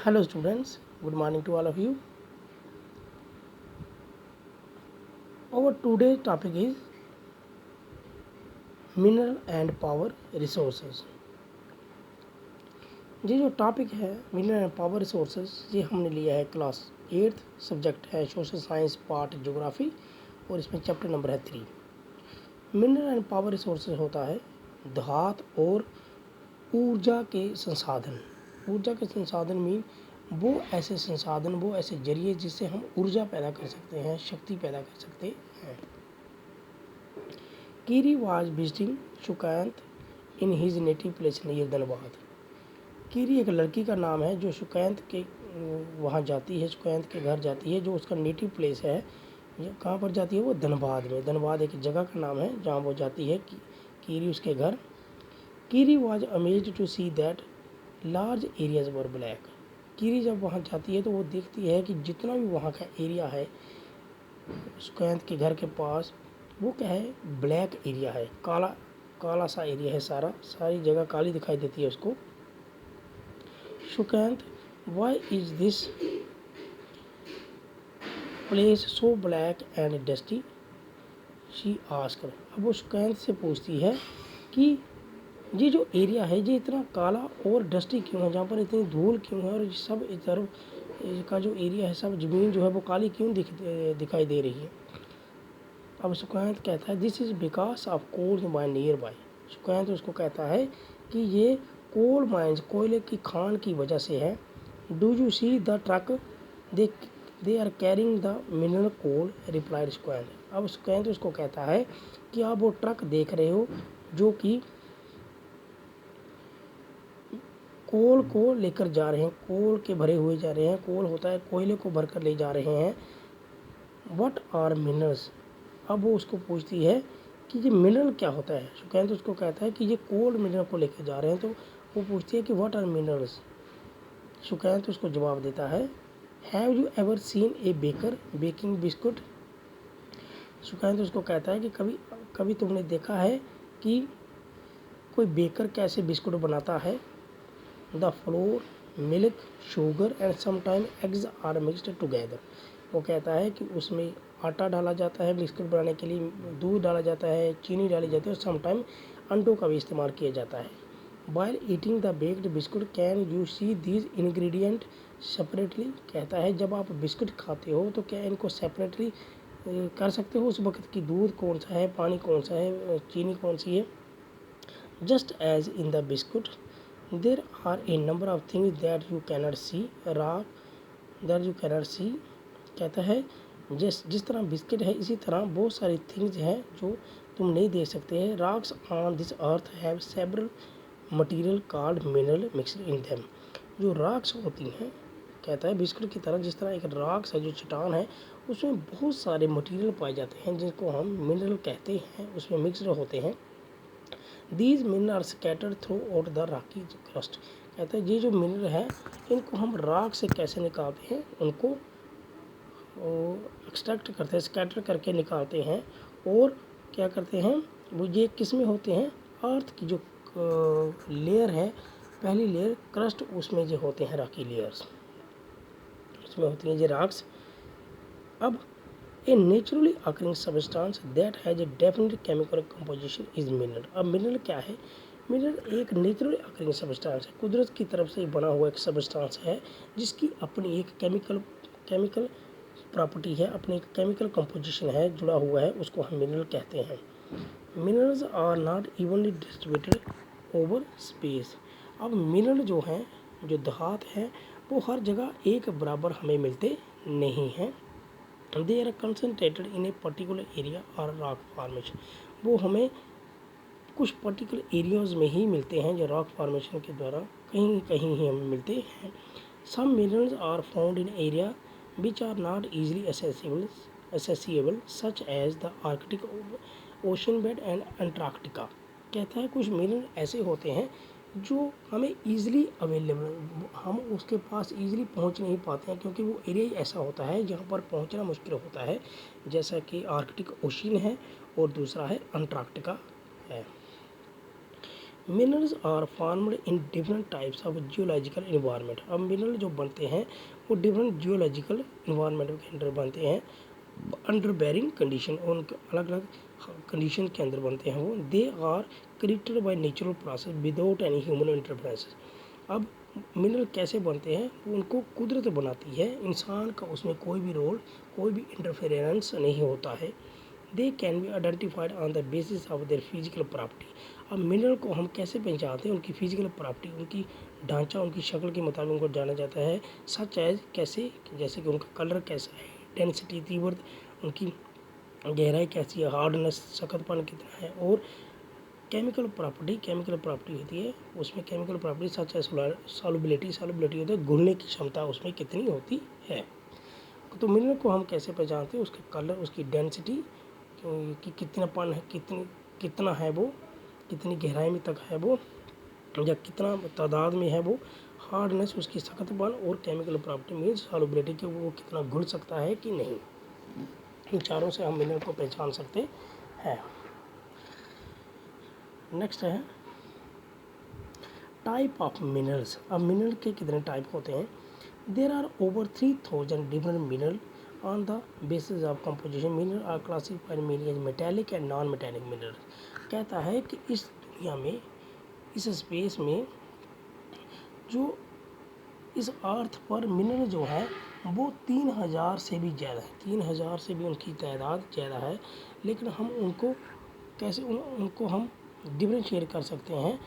Hello students, good morning to all of you. Our today's topic is mineral and power resources. ये जो topic है mineral and power resources ये हमने लिया है क्लास 8th, सब्जेक्ट है सोशल साइंस पार्ट ज्योग्राफी और इसमें चैप्टर नंबर है 3। मिनरल एंड पावर रिसोर्सेज होता है धातु और ऊर्जा के संसाधन। ऊर्जा के संसाधन मीन वो ऐसे संसाधन, वो ऐसे जरिए जिससे हम ऊर्जा पैदा कर सकते हैं, शक्ति पैदा कर सकते हैं। Keeri was visiting Shukant in his native place near Dhanbad. Keeri एक लड़की का नाम है जो शुकांत के वहाँ जाती है, शुकांत के घर जाती है, जो उसका नेटिव प्लेस है। ये कहाँ पर जाती है? वो धनबाद में। धनबाद एक जगह का नाम है जहाँ वो जाती है कीरी उसके घर। Kiri was amazed to see that large areas were black. Kiri जब वहाँ जाती है तो वो देखती है कि जितना भी वहाँ का एरिया है शुकांत के घर के पास, वो क्या है? ब्लैक एरिया है, काला काला सा एरिया है, सारी जगह काली दिखाई देती है उसको। Shukant, why is this place so black and dusty? She asked. अब वो शुकांत से पूछती है कि ये जो एरिया है ये इतना काला और डस्टी क्यों है, जहाँ पर इतनी धूल क्यों है, और सब इधर का जो एरिया है, सब ज़मीन जो है वो काली क्यों दिखाई दे रही है। अब शुकांत कहता है this is because of coal mine nearby. Shukant उसको कहता है कि ये कोल माइंस, कोयले की खान की वजह से है। Do you see the truck they are carrying the mineral coal, replied Shukant. अब शुकांत उसको कहता है कि आप वो ट्रक देख रहे हो जो कि कोल को लेकर जा रहे हैं, कोल के भरे हुए जा रहे हैं। कोल होता है कोयले को भरकर ले जा रहे हैं। What are minerals? अब वो उसको पूछती है कि ये मिनरल क्या होता है। शुकांत उसको कहता है कि ये कोल मिनरल को लेकर जा रहे हैं। तो वो पूछती है कि व्हाट आर मिनरल्स? शुकांत उसको जवाब देता है have you ever seen a baker baking biscuit? Shukant उसको कहता है कि कभी तुमने देखा है कि कोई बेकर कैसे बिस्कुट बनाता है? The flour, milk, sugar and sometime eggs are mixed together. वो कहता है कि उसमें आटा डाला जाता है बिस्कुट बनाने के लिए, दूध डाला जाता है, चीनी डाली जाती है और समटाइम अंडों का भी इस्तेमाल किया जाता है। While eating the baked biscuit can you see these ingredient separately? कहता है जब आप बिस्कुट खाते हो तो क्या इनको सेपरेटली कर सकते हो उस वक्त की दूध कौन सा है, पानी कौन सा है, चीनी कौन सी है? Just as in the biscuit there are a number of things that you cannot see that you cannot see. कहता है जिस तरह बिस्किट है इसी तरह बहुत सारी थिंग्स हैं जो तुम नहीं देख सकते हैं। Rocks on this earth have several material called mineral mixed in them. जो रॉक्स होती हैं, कहता है बिस्कुट की तरह जिस तरह एक रॉक्स है जो चट्टान है, उसमें बहुत सारे मटीरियल पाए जाते हैं जिनको हम मिनरल कहते हैं, उसमें मिक्सड होते हैं। These mineral are scattered throughout the rocky crust. कहता है ये जो मिनरल है इनको हम रॉक से कैसे निकालते हैं, उनको एक्सट्रैक्ट करते हैं, स्कैटर करके निकालते हैं। और क्या करते हैं वो, ये किस में होते हैं? अर्थ की जो लेयर है, पहली लेयर क्रस्ट, उसमें जो होते हैं रॉकी लेयर्स, उसमें होती हैं ये रॉक्स। अब a naturally occurring substance that has a definite chemical composition is mineral. अब मिनरल क्या है? मिनरल एक नेचुरली अकरिंग सब्सटेंस है, कुदरत की तरफ से बना हुआ एक सब्सटेंस है जिसकी अपनी एक केमिकल प्रॉपर्टी है, अपनी एक केमिकल कंपोजिशन है, जुड़ा हुआ है, उसको हम मिनरल कहते हैं। Minerals are not evenly distributed over space. अब मिनरल जो हैं, जो धातु हैं, वो हर जगह एक बराबर हमें मिलते नहीं हैं। They are concentrated in a particular area और रॉक फॉर्मेशन। वो हमें कुछ पर्टिकुलर एरियाज में ही मिलते हैं, जो रॉक फॉर्मेशन के द्वारा कहीं कहीं ही हमें मिलते हैं। Some minerals are found in area which are not easily accessible such as the Arctic ocean bed and Antarctica। कहता है कुछ मिनरल ऐसे होते हैं जो हमें ईजिली अवेलेबल, हम उसके पास ईजिली पहुंच नहीं पाते हैं क्योंकि वो एरिया ऐसा होता है जहाँ पर पहुंचना मुश्किल होता है, जैसा कि आर्कटिक ओशियन है और दूसरा है अंटार्कटिका है। Minerals are formed in different types of geological environment. अब मिनरल जो बनते हैं वो डिफरेंट जियोलॉजिकल इन्वायरमेंट के अंदर बनते हैं, अंडर बेरिंग कंडीशन, उनके अलग अलग कंडीशन के अंदर बनते हैं वो। They are created by natural process without any human interference. अब मिनरल कैसे बनते हैं, उनको कुदरत बनाती है, इंसान का उसमें कोई भी रोल, कोई भी इंटरफेरेंस नहीं होता है। They can be identified on the basis of their physical property. अब मिनरल को हम कैसे पहचानते हैं, उनकी फिजिकल प्रॉपर्टी, उनकी ढांचा, उनकी शक्ल के मुताबिक उनको जाना जाता है। सच एज कैसे, जैसे कि उनका कलर कैसा है, डेंसिटी तीव्रता, उनकी गहराई कैसी है, हार्डनेस सख्तपन कितना है, और केमिकल प्रॉपर्टी होती है उसमें, chemical property such as solubility होती है, घुलने की क्षमता उसमें कितनी होती है। तो मिनरल को हम कैसे पहचानते हैं, उसका कलर, उसकी डेंसिटी कि कितनापन है, कितना है वो, कितनी गहराई में तक है वो, या कितना तादाद में है वो, हार्डनेस उसकी सख्तपन, और केमिकल प्रॉपर्टी मीन्स सॉल्युबिलिटी कि वो कितना घुल सकता है कि नहीं। इन चारों से हम मिनरल को पहचान सकते हैं। नेक्स्ट है टाइप ऑफ मिनरल्स। अब मिनरल के कितने टाइप होते हैं। There are over 3000 different mineral on the basis of composition. Mineral are classified mainly as metallic and non metallic mineral. कहता है कि इस दुनिया में, इस स्पेस में, जो इस अर्थ पर मिनरल जो है वो 3000 से भी ज़्यादा है, 3000 से भी उनकी तादाद ज़्यादा है। लेकिन हम उनको कैसे, उनको हम डिफरेंशिएट कर सकते हैं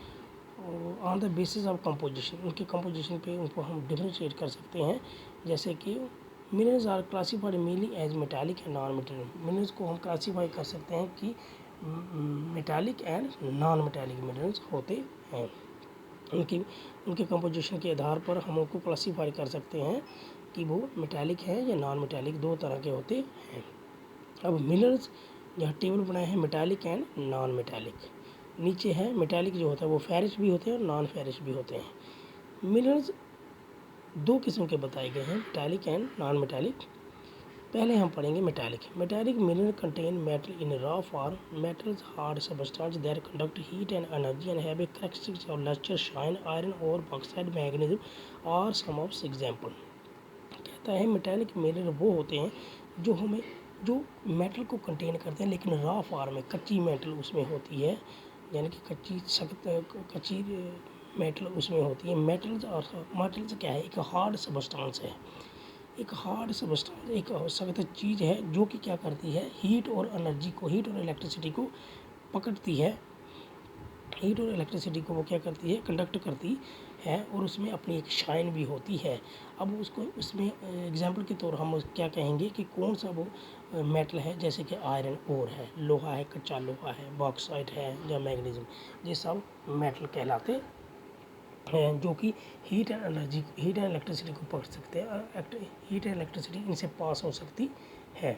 on the basis of composition. उनके कंपोजिशन पे उनको हम डिफरेंशिएट कर सकते हैं। जैसे कि minerals are classified mainly as metallic and non metallic. Minerals को हम क्लासीफाई कर सकते हैं कि metallic and non metallic minerals होते हैं। उनके कंपोजिशन के आधार पर हम उनको क्लासीफाई कर सकते हैं कि वो मेटालिक है या नॉन मेटालिक, दो तरह के होते हैं। अब मिनरल्स यहाँ टेबल बनाए हैं मेटालिक एंड नॉन मेटालिक। नीचे है मेटालिक जो होता है वो फेरिस भी होते हैं और नॉन फेरिस भी होते हैं। मिनरल्स दो किस्म के बताए गए हैं, मेटालिक एंड नॉन मेटालिक। पहले हम पढ़ेंगे metallic. Metallic mineral contain metal in raw form. Metals hard substance that conduct heat and energy and have a characteristics of lustre, shine, iron और बॉक्साइट, मैग्नीशियम और सम ऑफ एग्जांपल। कहता है metallic mineral वो होते हैं जो metal को contain करते हैं लेकिन रॉ फॉर्म में, कच्ची मेटल उसमें होती है, यानी कि कच्ची मेटल उसमें होती है। मेटल्स क्या है, एक हार्ड सबस्टेंस है, एक हार्ड सबस्टेंस, एक सख्त चीज़ है जो कि क्या करती है, हीट और एनर्जी को, हीट और इलेक्ट्रिसिटी को पकड़ती है। हीट और इलेक्ट्रिसिटी को वो क्या करती है, कंडक्ट करती है, और उसमें अपनी एक शाइन भी होती है। अब उसको उसमें एग्जांपल के तौर हम क्या कहेंगे कि कौन सा वो मेटल है, जैसे कि आयरन ओर है, लोहा है, कच्चा लोहा है, बॉक्साइट है या मैग्नीशियम, ये सब मेटल कहलाते हैं जो कि heat and energy, heat and electricity को पकड़ सकते हैं। हीट एंड इलेक्ट्रिसिटी इनसे पास हो सकती है।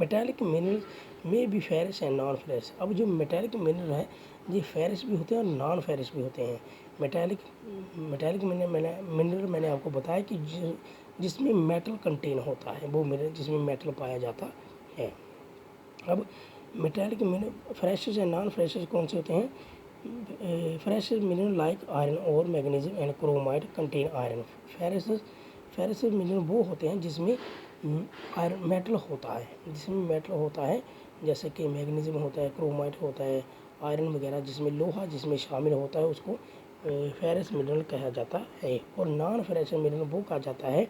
मेटालिक मिनरल में भी फेरस एंड नॉन फेरस। अब जो मेटालिक मिनरल है ये फेरस भी होते हैं और नॉन फेरस भी होते हैं। मेटालिक मिनरल मैंने आपको बताया कि जिसमें मेटल कंटेन होता है, वो मिनरल जिसमें मेटल पाया जाता है। अब metallic mineral ferrous and non ferrous कौन से होते हैं। फेरस मिनरल लाइक आयरन और magnesium and chromite contain iron. Ferrous mineral वो होते हैं जिसमें आयरन मेटल होता है, जैसे कि मैग्नीशियम होता है, क्रोमाइट होता है, आयरन वगैरह, जिसमें लोहा जिसमें शामिल होता है उसको फेरस मिनरल कहा जाता है। और नॉन फेरस मिनरल वो कहा जाता है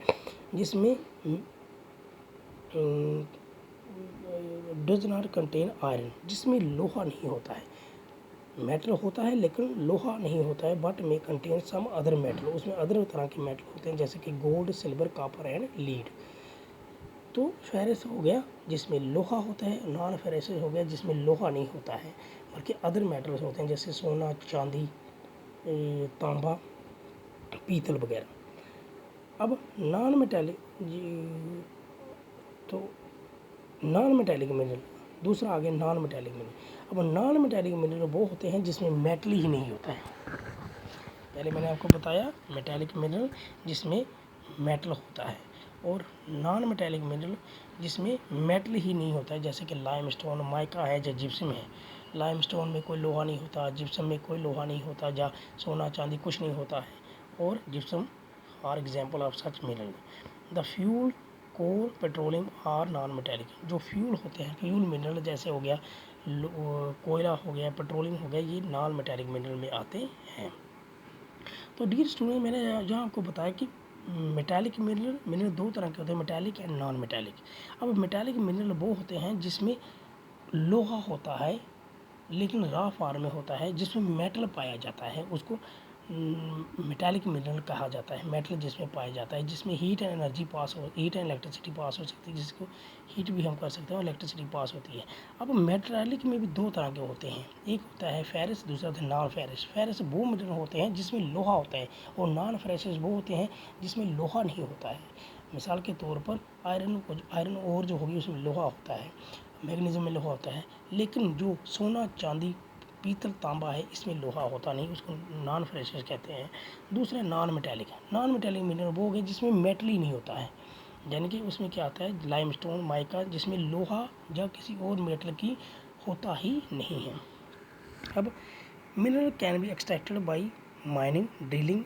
जिसमें डज नॉट कंटेन आयरन, जिसमें लोहा नहीं होता है, मेटल होता है लेकिन लोहा नहीं होता है, बट में कंटेन सम अदर मेटल, उसमें अदर तरह के मेटल होते हैं जैसे कि gold, silver, copper and lead. तो फेरस हो गया जिसमें लोहा होता है, नॉन फेरस हो गया जिसमें लोहा नहीं होता है बल्कि अदर मेटल्स होते हैं जैसे सोना, चांदी, तांबा, पीतल वगैरह। अब नॉन मेटालिक, तो नॉन मेटालिक मिनरल दूसरा आ गया नॉन मेटालिक मिनरल। अब नॉन मेटालिक मिनरल वो होते हैं जिसमें मेटल ही नहीं होता है। पहले मैंने आपको बताया मेटालिक मिनरल जिसमें मेटल होता है, और नॉन मेटालिक मिनरल जिसमें मेटल ही नहीं होता है, जैसे कि लाइमस्टोन, माइका है या जिप्सम है। लाइमस्टोन में कोई लोहा नहीं होता, जिप्सम में कोई लोहा नहीं होता, जहाँ सोना चांदी कुछ नहीं होता है, और gypsum are example of such mineral. The fuel coal petroleum are non metallic. जो फ्यूल होते हैं, फ्यूल मिनरल जैसे हो गया कोयला हो गया, पेट्रोलियम हो गया, ये नॉन मेटेलिक मिनरल में आते हैं। तो डियर स्टूडेंट, मैंने यहाँ आपको बताया कि मेटालिक मिनरल दो तरह के होते हैं, मेटालिक एंड नॉन मेटालिक। अब मेटालिक मिनरल वो होते हैं जिसमें लोहा होता है लेकिन रॉ फॉर्म में होता है, जिसमें मेटल पाया जाता है, उसको मेटालिक मिनरल कहा जाता है। मेटल जिसमें पाया जाता है, जिसमें हीट एंड एनर्जी पास हो, हीट एंड इलेक्ट्रिसिटी पास हो सकती है, जिसको हीट भी हम कर सकते हैं और इलेक्ट्रिसिटी पास होती है। अब मेटालिक में भी दो तरह के होते हैं, एक होता है फेरस, दूसरा होता है नॉन फेरस। फेरस वो मिनरल होते हैं जिसमें लोहा होता है, और नॉन फेरस वो होते हैं जिसमें लोहा नहीं होता है। मिसाल के तौर पर आयरन और जो होगी उसमें लोहा होता है, मैग्नीशियम में लोहा होता है, लेकिन जो सोना चांदी पीतल तांबा है इसमें लोहा होता नहीं, उसको नॉन फेरस कहते हैं। दूसरा नॉन मेटालिक है। नॉन मेटालिक मिनरल वो हो गए जिसमें मेटल ही नहीं होता है, यानी कि उसमें क्या आता है लाइमस्टोन, माइका, जिसमें लोहा या किसी और मेटल की होता ही नहीं है। अब mineral can be extracted by mining, drilling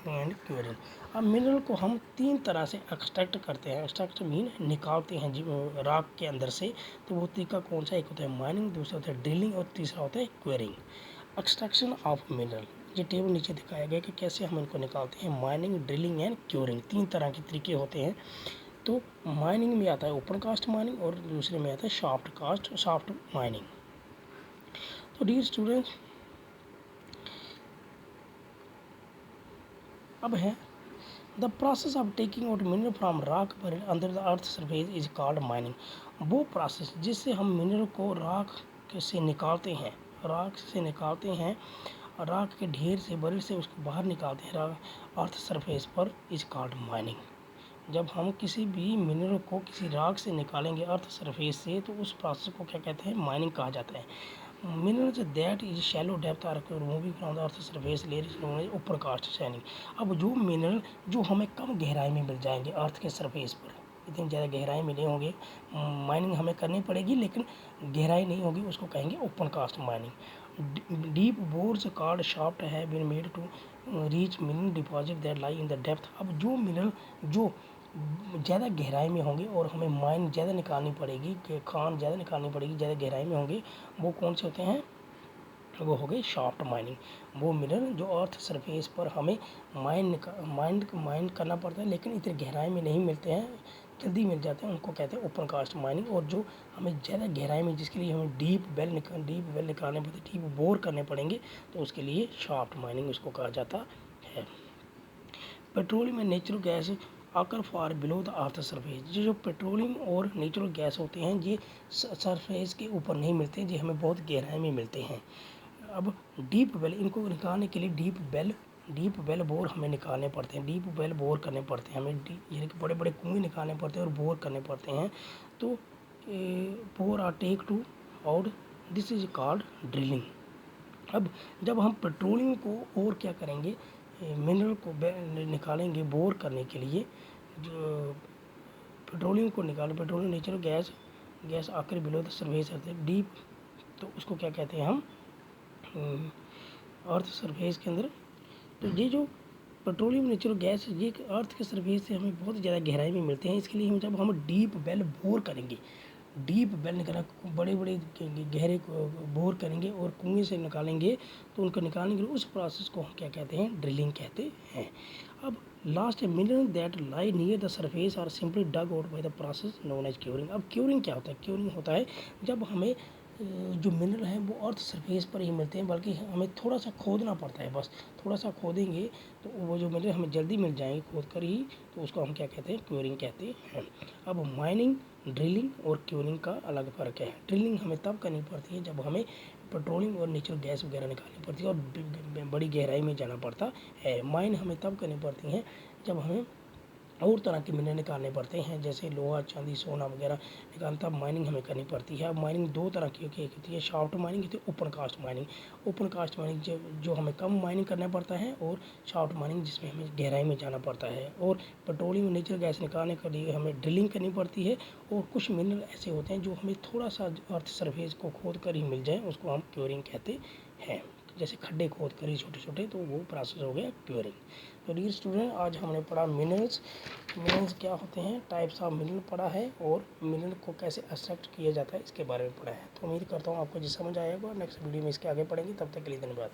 and curing. अब मिनरल को हम तीन तरह से एक्सट्रैक्ट करते हैं। एक्सट्रैक्ट मीन निकालते हैं राख के अंदर से। तो वो तरीका कौन सा? एक होता है माइनिंग, दूसरा होता है ड्रिलिंग और तीसरा होता है क्यूरिंग। एक्सट्रैक्शन ऑफ मिनरल, ये टेबल नीचे दिखाया गया कि कैसे हम इनको निकालते हैं। माइनिंग, ड्रिलिंग एंड क्यूरिंग, तीन तरह के तरीके होते हैं। तो माइनिंग में आता है ओपन कास्ट माइनिंग और दूसरे में आता है शाफ्ट माइनिंग। तो डियर स्टूडेंट्स, अब है the process of taking out mineral from rock under the earth surface is called mining. वो प्रोसेस जिससे हम मिनरल को राख से निकालते हैं, राख के ढेर से, बरिल से उसको बाहर निकालते हैं अर्थ सरफेस पर, इज कॉल्ड माइनिंग। जब हम किसी भी मिनरल को किसी राख से निकालेंगे अर्थ सरफेस से, तो उस प्रोसेस को क्या कहते हैं? माइनिंग कहा जाता है। Minerals that is shallow depth are removing from the earth surface layer is known as open cast mining. अब जो मिनरल जो हमें कम गहराई में मिल जाएंगे अर्थ के सरफेस पर, इतनी ज़्यादा गहराई में नहीं होंगे, माइनिंग हमें करनी पड़ेगी लेकिन गहराई नहीं होगी, उसको कहेंगे open cast mining. Deep bores called shaft have been made to reach mineral deposit that lie in the depth. अब जो मिनरल जो ज़्यादा गहराई में होंगे और हमें माइन ज़्यादा निकालनी पड़ेगी, खान ज़्यादा निकालनी पड़ेगी, ज़्यादा गहराई में होंगे, वो कौन से होते हैं? वो हो गए शाफ्ट माइनिंग। वो मिनरल जो अर्थ सरफेस पर हमें माइन करना पड़ता है लेकिन इतनी गहराई में नहीं मिलते हैं, जल्दी मिल जाते हैं, उनको कहते हैं ओपन कास्ट माइनिंग। और जो हमें ज़्यादा गहराई में, जिसके लिए हमें डीप वेल निकालने पड़ते, डीप बोर करने पड़ेंगे, तो उसके लिए शाफ्ट माइनिंग उसको कहा जाता है। पेट्रोलियम एंड नेचुरल गैस आकर फार बिलो द अर्थ सरफेस। जो पेट्रोलियम और नेचुरल गैस होते हैं ये सरफेस के ऊपर नहीं मिलते, ये हमें बहुत गहराई में मिलते हैं। अब डीप वेल, इनको निकालने के लिए डीप वेल बोर हमें निकालने पड़ते हैं, डीप वेल बोर करने पड़ते हैं हमें, यानी कि बड़े बड़े कुएँ निकालने पड़ते हैं और बोर करने पड़ते हैं। तो bore are take to out, this is called drilling. अब जब हम पेट्रोलियम को और क्या करेंगे, मिनरल को निकालेंगे बोर करने के लिए, जो पेट्रोलियम को निकालें, पेट्रोलियम नेचुरल गैस आकर बिलो द सरफेस डीप, तो उसको क्या कहते हैं हम? अर्थ सरफेस के अंदर। तो ये जो पेट्रोलियम नेचुरल गैस ये अर्थ के सरफेस से हमें बहुत ज़्यादा गहराई में मिलते हैं, इसके लिए हम जब हम डीप वेल बोर करेंगे, डीप वेल निकालना, बड़े बड़े गहरे बोर करेंगे और कुएं से निकालेंगे, तो उनको निकालने के लिए उस प्रोसेस को हम क्या कहते हैं? ड्रिलिंग कहते हैं। अब last mineral that lie near the surface are simply dug out by the process known as quarrying. अब क्यूरिंग क्या होता है? क्यूरिंग होता है जब हमें जो मिनरल हैं वो अर्थ सरफेस पर ही मिलते हैं, बल्कि हमें थोड़ा सा खोदना पड़ता है, बस थोड़ा सा खोदेंगे तो वो जो मिनरल हमें जल्दी मिल जाएंगे खोद कर ही, तो उसको हम क्या कहते हैं? क्यूरिंग कहते हैं। अब माइनिंग, ड्रिलिंग और क्यूरिंग का अलग फ़र्क है। ड्रिलिंग हमें तब करनी पड़ती है जब हमें पेट्रोलियम और नेचुरल गैस वगैरह निकालनी पड़ती है और बड़ी गहराई में जाना पड़ता है। माइन हमें तब करनी पड़ती हैं जब हमें और तरह के मिनरल निकालने पड़ते हैं, जैसे लोहा, चांदी, सोना वगैरह निकालना, तब माइनिंग हमें करनी पड़ती है। अब माइनिंग दो तरह की होती है, शाफ्ट माइनिंग होती है, open cast mining. Open cast mining जो हमें कम माइनिंग करना पड़ता है, और शाफ्ट माइनिंग जिसमें हमें गहराई में जाना पड़ता है। और पेट्रोलियम नेचुरल गैस निकालने के लिए हमें ड्रिलिंग करनी पड़ती है। और कुछ मिनरल ऐसे होते हैं जो हमें थोड़ा सा अर्थ सरफेस को खोद कर ही मिल जाए, उसको हम क्योरिंग कहते हैं। जैसे खड्डे खोद कर ही छोटे छोटे, तो वो प्रोसेस हो गया क्योरिंग। तो डियर स्टूडेंट, आज हमने पढ़ा मिनरल्स। मिनरल्स क्या होते हैं, टाइप्स ऑफ मिनरल पढ़ा है, और मिनरल को कैसे एक्सट्रैक्ट किया जाता है इसके बारे में पढ़ा है। तो उम्मीद करता हूँ आपको जी समझ आएगा। नेक्स्ट वीडियो में इसके आगे पढ़ेंगे, तब तक के लिए धन्यवाद।